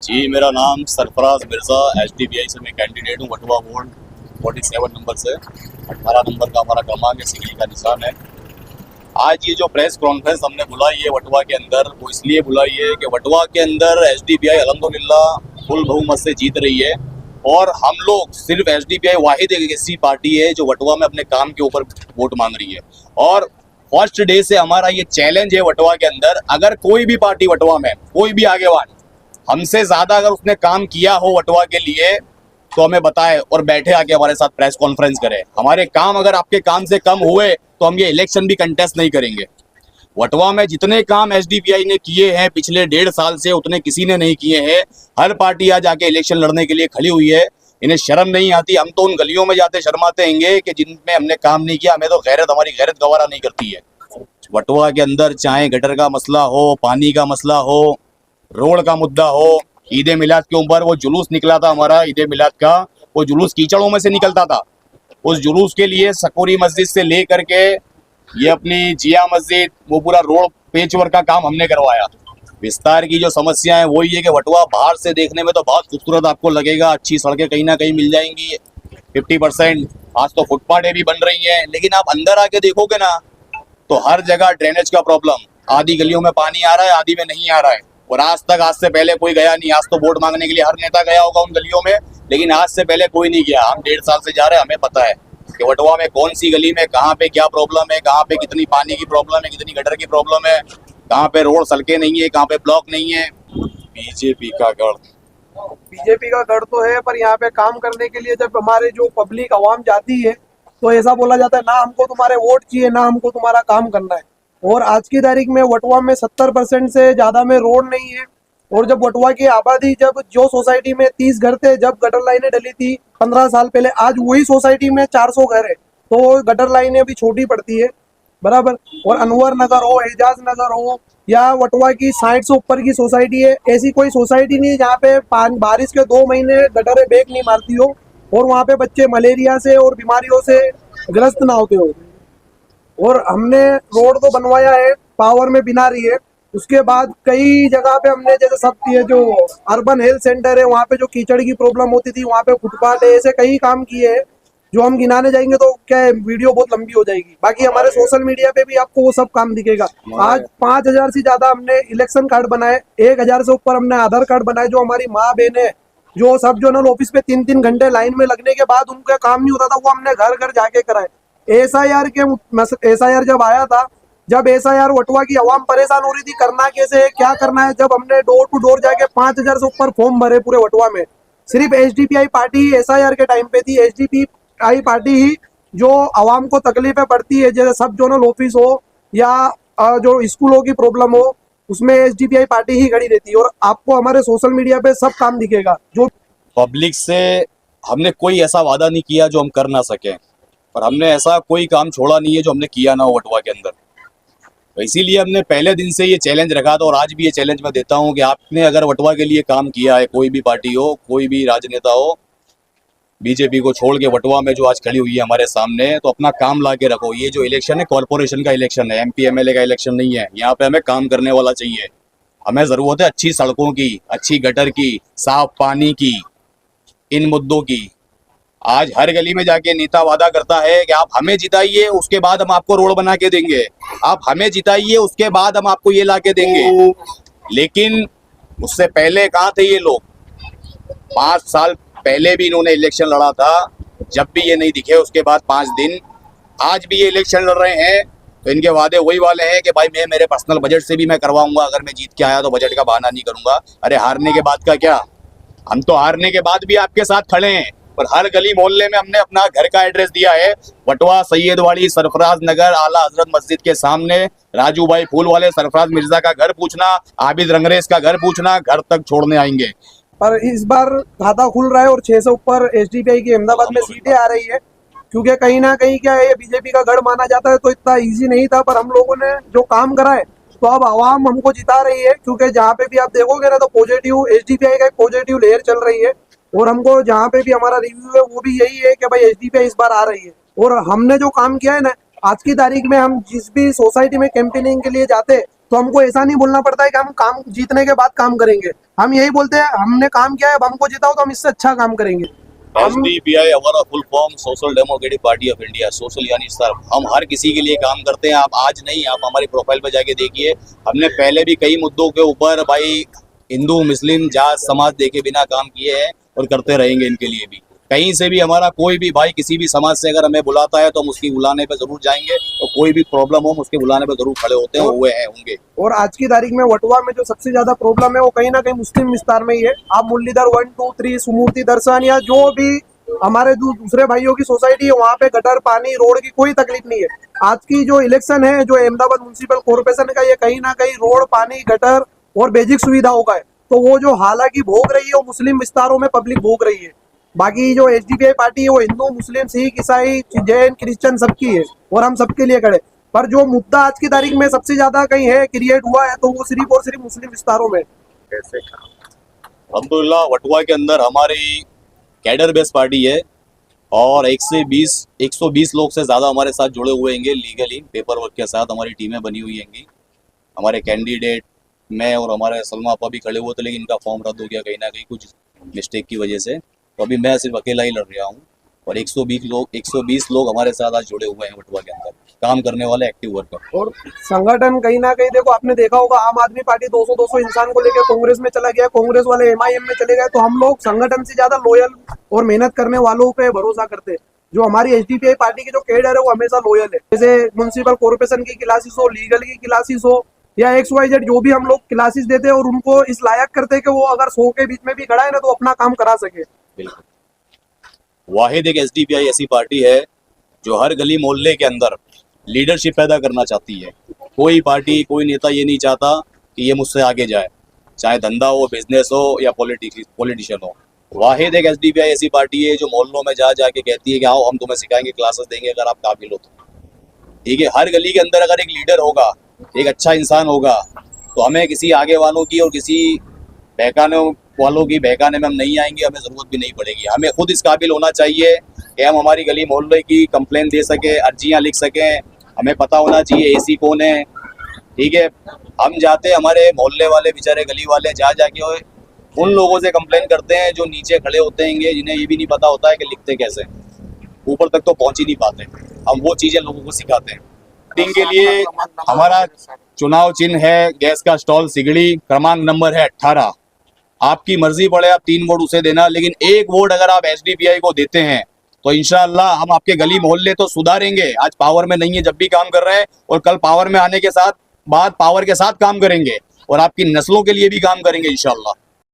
जी, मेरा नाम सरफराज मिर्ज़ा एचडीबीआई से मैं कैंडिडेट हूँ वटवा वार्ड 47 नंबर से। 18 नंबर का हमारा क्रमांक है, सिगड़ी का निशान है। आज ये जो प्रेस कॉन्फ्रेंस हमने बुलाई है वटवा के अंदर, वो इसलिए बुलाई है कि वटवा के अंदर एचडीबीआई अल्हम्दुलिल्लाह फुल बहुमत से जीत रही है और हम लोग सिर्फ एचडीबीआई वाहिद एक ऐसी पार्टी है जो वटवा में अपने काम के ऊपर वोट मांग रही है। और फर्स्ट डे से हमारा ये चैलेंज है वटवा के अंदर, अगर कोई भी पार्टी वटवा में कोई भी आगेवान हमसे ज्यादा अगर उसने काम किया हो वटवा के लिए तो हमें बताए और बैठे आके हमारे साथ प्रेस कॉन्फ्रेंस करे। हमारे काम अगर आपके काम से कम हुए तो हम ये इलेक्शन भी कंटेस्ट नहीं करेंगे। वटवा में जितने काम एसडीपीआई ने किए हैं पिछले 1.5 साल से उतने किसी ने नहीं किए हैं। हर पार्टी आज आके इलेक्शन लड़ने के लिए खड़ी हुई है। इन्हें शर्म नहीं आती। हम तो उन गलियों में जाते शर्माते हैंगे कि जिनमें हमने काम नहीं किया। हमें तो गैरत, हमारी गैरत गवारा नहीं करती है। वटवा के अंदर चाहे गटर का मसला हो, पानी का मसला हो, रोड का मुद्दा हो, ईद मिलाद के ऊपर वो जुलूस निकला था हमारा ईद मिलाद का, वो जुलूस कीचड़ों में से निकलता था। उस जुलूस के लिए सकूरी मस्जिद से ले करके ये अपनी जिया मस्जिद, वो पूरा रोड पेचवर्क का काम हमने करवाया। विस्तार की जो समस्या है वही है कि वटवा बाहर से देखने में तो बहुत खूबसूरत आपको लगेगा, अच्छी सड़कें कहीं ना कहीं मिल जाएंगी 50%। आज तो फुटपाथें भी बन रही हैं, लेकिन आप अंदर आके देखोगे ना तो हर जगह ड्रेनेज का प्रॉब्लम। आधी गलियों में पानी आ रहा है, आधी में नहीं आ रहा है। और आज से पहले कोई गया नहीं। आज तो वोट मांगने के लिए हर नेता गया होगा उन गलियों में, लेकिन आज से पहले कोई नहीं गया। हम 1.5 साल से जा रहे हैं, हमें पता है कि वटवा में कौन सी गली में कहाँ पे क्या प्रॉब्लम है, कहाँ पे कितनी पानी की प्रॉब्लम है, कितनी गटर की प्रॉब्लम है, कहाँ पे रोड सड़कें नहीं है, कहाँ पे ब्लॉक नहीं है। बीजेपी का गढ़ तो है, पर यहाँ पे काम करने के लिए जब हमारे जो पब्लिक आवाम जाती है तो ऐसा बोला जाता है ना हमको तुम्हारे वोट चाहिए ना हमको तुम्हारा काम करना है। और आज की तारीख में वटवा में 70% से ज्यादा में रोड नहीं है। और जब वटवा की आबादी, जब जो सोसाइटी में 30 घर थे, जब गटर लाइनें डली थी 15 साल पहले, आज वही सोसाइटी में 400 घर है। तो गटर लाइनें अभी छोटी पड़ती है, बराबर। और अनवर नगर हो, एजाज नगर हो, या वटवा की 60 से ऊपर की सोसाइटी है, ऐसी कोई सोसाइटी नहीं है जहाँ पे बारिश के 2 महीने गटरें बेक नहीं मारती हो और वहाँ पे बच्चे मलेरिया से और बीमारियों से ग्रस्त ना होते हो। और हमने रोड तो बनवाया है, पावर में बिना रही है। उसके बाद कई जगह पे हमने, जैसे सब ये जो अर्बन हेल्थ सेंटर है वहाँ पे जो कीचड़ की प्रॉब्लम होती थी वहाँ पे फुटपाथ है, ऐसे कई काम किए हैं जो हम गिनाने जाएंगे तो क्या है, वीडियो बहुत लंबी हो जाएगी। बाकी हमारे सोशल मीडिया पे भी आपको वो सब काम दिखेगा। आज 5,000 से ज्यादा हमने इलेक्शन कार्ड बनाए, 1,000 से ऊपर हमने आधार कार्ड बनाए। जो हमारी माँ बहन है जो सब जोनल ऑफिस पे 3-3 घंटे लाइन में लगने के बाद उनका काम नहीं होता था, वो हमने घर घर जाके कराए। एसआईआर जब आया था, जब एसआईआर वटवा की आवाम परेशान हो रही थी करना कैसे है, क्या करना है, जब हमने डोर टू डोर जाके 5,000 से ऊपर फॉर्म भरे पूरे वटवा में। सिर्फ एसडीपीआई पार्टी ही एसआईआर के टाइम पे थी। एसडीपीआई पार्टी ही जो आवाम को तकलीफें पड़ती है, जैसे सब जोनल ऑफिस हो या जो स्कूलों की प्रॉब्लम हो, उसमें एसडीपीआई पार्टी ही खड़ी रहती है। और आपको हमारे सोशल मीडिया पे सब काम दिखेगा। जो पब्लिक से हमने कोई ऐसा वादा नहीं किया जो हम कर ना सकें, पर हमने ऐसा कोई काम छोड़ा नहीं है जो हमने किया ना हो वटवा के अंदर। तो इसीलिए हमने पहले दिन से ये चैलेंज रखा था और आज भी ये चैलेंज मैं देता हूं कि आपने अगर वटवा के लिए काम किया है, कोई भी पार्टी हो, कोई भी राजनेता हो, बीजेपी को छोड़ के वटवा में जो आज खड़ी हुई है हमारे सामने, तो अपना काम ला के रखो। ये जो इलेक्शन है कॉरपोरेशन का इलेक्शन है, एमपी एमएलए का इलेक्शन नहीं है। यहाँ पे हमें काम करने वाला चाहिए। हमें जरूरत है अच्छी सड़कों की, अच्छी गटर की, साफ पानी की, इन मुद्दों की। आज हर गली में जाके नेता वादा करता है कि आप हमें जिताइए उसके बाद हम आपको रोड बना के देंगे, आप हमें जिताइए उसके बाद हम आपको ये ला के देंगे। लेकिन उससे पहले कहाँ थे ये लोग? 5 साल पहले भी इन्होंने इलेक्शन लड़ा था, जब भी ये नहीं दिखे उसके बाद 5 दिन। आज भी ये इलेक्शन लड़ रहे हैं तो इनके वादे वही वाले हैं कि भाई मैं मेरे पर्सनल बजट से भी मैं करवाऊंगा, अगर मैं जीत के आया तो बजट का बहाना नहीं करूंगा। अरे हारने के बाद का क्या? हम तो हारने के बाद भी आपके साथ खड़े हैं, पर हर गली मोहल्ले में हमने अपना घर का एड्रेस दिया है। वटवा, सैयदवाड़ी, सरफराज नगर, आला हजरत मस्जिद के सामने राजू भाई फूल वाले, सरफराज मिर्जा का घर पूछना, आबिद रंगरेज का घर पूछना, घर तक छोड़ने आएंगे। पर इस बार खाता खुल रहा है और 6 से ऊपर एसडीपीआई की अहमदाबाद में सीटें आ रही है, क्योंकि कहीं ना कहीं क्या है, बीजेपी का गढ़ माना जाता है। तो इतना इजी नहीं था, पर हम लोगों ने जो काम करा है तो अब आवाम हमको जिता रही है। क्योंकि जहाँ पे भी आप देखोगे ना तो पॉजिटिव, एसडीपीआई का एक पॉजिटिव लेयर चल रही है। और हमको जहाँ पे भी हमारा रिव्यू है वो भी यही है कि भाई एसडीपीआई इस बार आ रही है। और हमने जो काम किया है ना, आज की तारीख में हम जिस भी सोसाइटी में कैंपेनिंग के लिए जाते तो हमको ऐसा नहीं बोलना पड़ता है कि हम काम जीतने के बाद काम करेंगे। हम यही बोलते हैं हमने काम किया है, अब हमको जिताओ तो हम इससे अच्छा काम करेंगे। हम एसडीपीआई हमारा full form social democratic party of India, social यानी सर हम हर किसी के लिए काम करते हैं। आप आज नहीं, आप हमारी प्रोफाइल पे जाके देखिए, हमने पहले भी कई मुद्दों के ऊपर भाई हिंदू मुस्लिम जात समाज देखे बिना काम किए हैं और करते रहेंगे इनके लिए भी। कहीं से भी हमारा कोई भी भाई किसी भी समाज से अगर हमें बुलाता है तो हम उसकी बुलाने पे जरूर जाएंगे, और कोई भी प्रॉब्लम हो हम उसके बुलाने पे जरूर खड़े होते हैं, हुए हैं होंगे। और आज की तारीख में वटवा में जो सबसे ज्यादा प्रॉब्लम है वो कहीं ना कहीं मुस्लिम विस्तार में ही है। आप मुरलीधर 1, 2, 3 सुमूर्ति दर्शन या जो भी हमारे दूसरे भाइयों की सोसाइटी है वहाँ पे गटर पानी रोड की कोई तकलीफ नहीं है। आज की जो इलेक्शन है जो अहमदाबाद म्युनिसिपल कॉर्पोरेशन का, ये कहीं ना कहीं रोड पानी गटर और बेसिक सुविधाओं का है। तो वो जो हालांकि भोग रही है वो मुस्लिम विस्तारों में पब्लिक भोग रही है। बाकी जो एसडीपीआई पार्टी है वो हिंदू मुस्लिम सिख ईसाई जैन क्रिश्चियन सबकी है और हम सबके लिए खड़े। पर जो मुद्दा आज की तारीख में सबसे ज्यादा कहीं है क्रिएट हुआ है तो वो सिर्फ और सिर्फ मुस्लिम विस्तारों में। अल्हम्दुलिल्लाह वटवा के अंदर हमारी कैडर बेस पार्टी है और 120 लोग से ज़्यादा हमारे साथ जुड़े हुए होंगे लीगली पेपर वर्क के साथ। हमारी टीमें बनी हुई होंगी। हमारे कैंडिडेट मैं और हमारे सलमा आपा भी खड़े हुए थे, लेकिन इनका फॉर्म रद्द हो गया कहीं ना कहीं कुछ मिस्टेक की वजह से। तो अभी मैं सिर्फ अकेला ही लड़ रहा हूँ और 120 लोग हमारे साथ आज जुड़े हुए हैं वटवा के अंदर, काम करने वाले एक्टिव वर्कर। और संगठन कहीं ना कहीं देखो आपने देखा होगा आम आदमी पार्टी 200 इंसान को लेकर कांग्रेस में चला गया, कांग्रेस वाले एमआईएम में चले गए। तो हम लोग संगठन से ज्यादा लॉयल और मेहनत करने वालों पे भरोसा करते हैं। जो हमारी एसडीपीआई पार्टी की जो कैडर है वो हमेशा लॉयल है। जैसे म्युनिसिपल कॉर्पोरेशन की क्लासेस हो, लीगल की क्लासेस हो या XYZ जो भी हम लोग क्लासेस देते हैं और उनको इस लायक करते हैं कि वो अगर 100 के बीच में भी खड़ा है ना तो अपना काम करा सके। बिल्कुल वाहिद एक एसडीपीआई ऐसी पार्टी है जो हर गली मोहल्ले के अंदर लीडरशिप पैदा करना चाहती है। कोई पार्टी कोई नेता ये नहीं चाहता कि ये मुझसे आगे जाए, चाहे धंधा हो, बिजनेस हो या पॉलिटिशियन हो। वाहिद एक एसडीपीआई ऐसी पार्टी है जो मोहल्लों में जा जाके कहती है कि आओ हम तुम्हें सिखाएंगे, क्लासेस देंगे अगर आप काबिल हो तो। ठीक है, हर गली के अंदर अगर एक लीडर होगा, एक अच्छा इंसान होगा, तो हमें किसी आगे वालों की और किसी बहकाने वालों की बहकाने में हम नहीं आएंगे, हमें ज़रूरत भी नहीं पड़ेगी। हमें खुद इस काबिल होना चाहिए कि हम हमारी गली मोहल्ले की कंप्लेन दे सकें, अर्जियाँ लिख सकें। हमें पता होना चाहिए एसी कौन है। ठीक है, हम जाते हमारे मोहल्ले वाले बेचारे गली वाले जा जाके उन लोगों से कंप्लेन करते हैं जो नीचे खड़े होते हैं, जिन्हें ये भी नहीं पता होता है कि लिखते कैसे, ऊपर तक तो पहुंच ही नहीं पाते। हम वो चीज़ें लोगों को सिखाते हैं। वोटिंग के लिए हमारा चुनाव चिन्ह है गैस का स्टॉल सिगड़ी, क्रमांक नंबर है 18। आपकी मर्जी पड़े आप 3 वोट उसे देना, लेकिन 1 वोट अगर आप एसडीपीआई को देते हैं तो इंशाअल्लाह हम आपके गली मोहल्ले तो सुधारेंगे। आज पावर में नहीं है जब भी काम कर रहे हैं, और कल पावर में आने के बाद पावर के साथ काम करेंगे और आपकी नस्लों के लिए भी काम करेंगे इंशाअल्लाह।